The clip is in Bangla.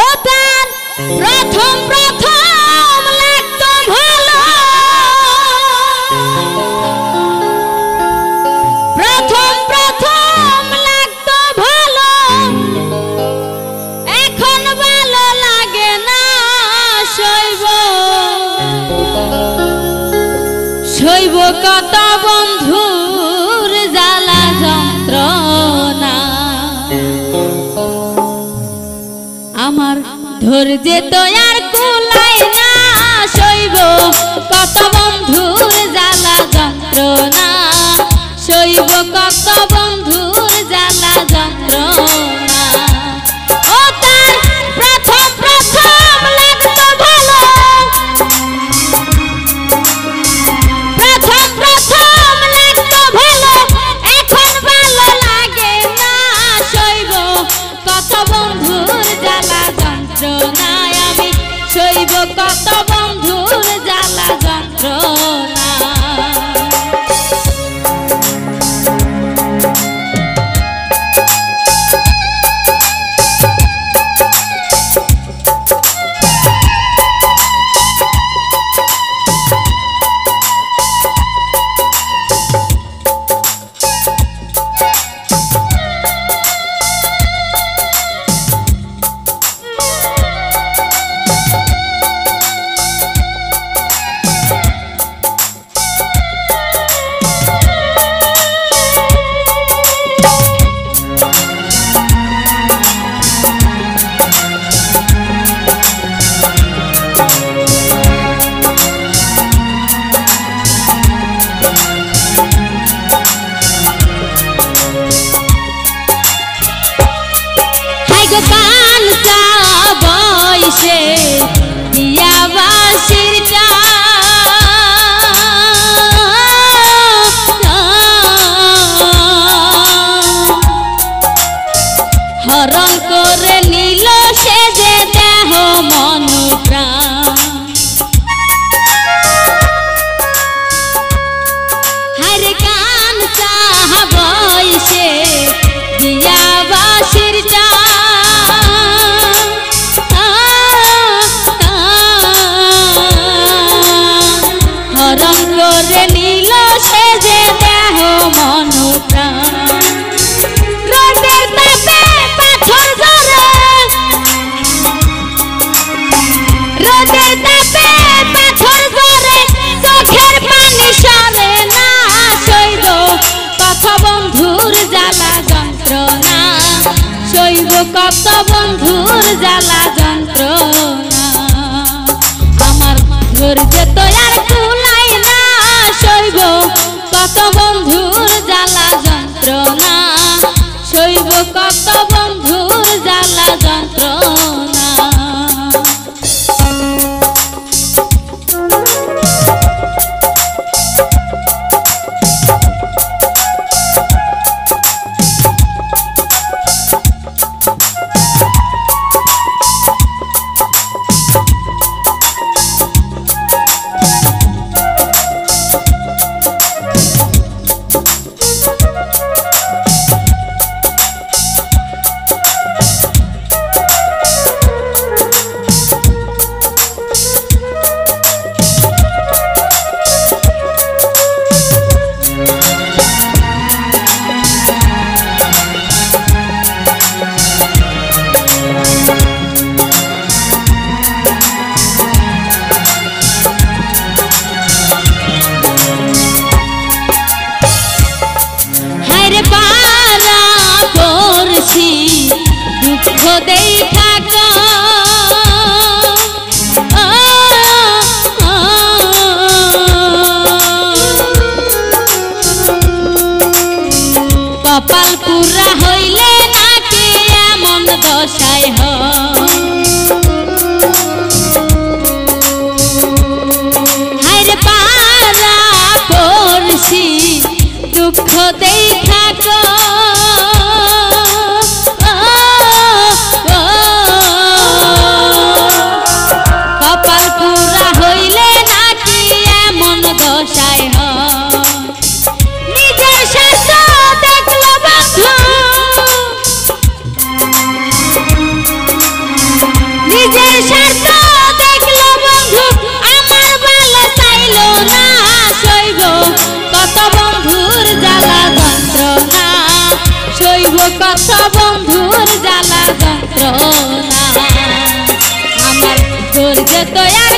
ও তার প্রথম প্রথম লাগতো ভালো, প্রথম প্রথম লাগতো ভালো, এখন ভালো লাগে না শৈব শৈব কত বন্ধুর জ্বালা যন্ত্রণা। আমার ধৈর্যে তো আর কুলাই না শৈব কত বন্ধুর জ্বালা যন্ত্রণা, শৈব কত বন্ধুর জ্বালা যন্ত্রণা। ও তার প্রথম প্রথম লাগতো ভালো, প্রথম প্রথম লাগতো ভালো, এখন ভালো লাগে না শৈব কত বন্ধুর জ্বালা যন্ত্রণায়। আমি শৈব কত বন্ধুর জ্বালা যন্ত্রণা। কানসা বয়সে দিয়া বাঁশির হরণ করে নিল সে যে দেহ মন প্রাণ। হরে কানসা বয়সে দিয়া বাঁশির হরণ করে নিল সে যে দেহ মন প্রাণ। রোদের তাপে পাথর ঝরে, রোদের তাপে পাথর ঝরে, চোখের পানি সরে না শৈব কত বন্ধুর জ্বালা যন্ত্রণা, শৈব কত বন্ধুর জ্বালা যন্ত্রণা। আমার ধৈর্যে তো আর কুলাই না শৈব কত বন্ধুর জ্বালা যন্ত্রণা, শৈব কত বন্ধুর জ্বালা যন্ত্রণা। দুঃখ দেখা কপাল পুরা হইলে নাকি এমন দশায় হায়রে পারা পড়ছি দুঃখ দেখা কপাল পুরা হইলে নাকি এমন দশায় নিজের স্বার্থ দেখলো বন্ধু কত বন্ধুর জ্বালা যন্ত্রণা আমার ধৈর্য তো আর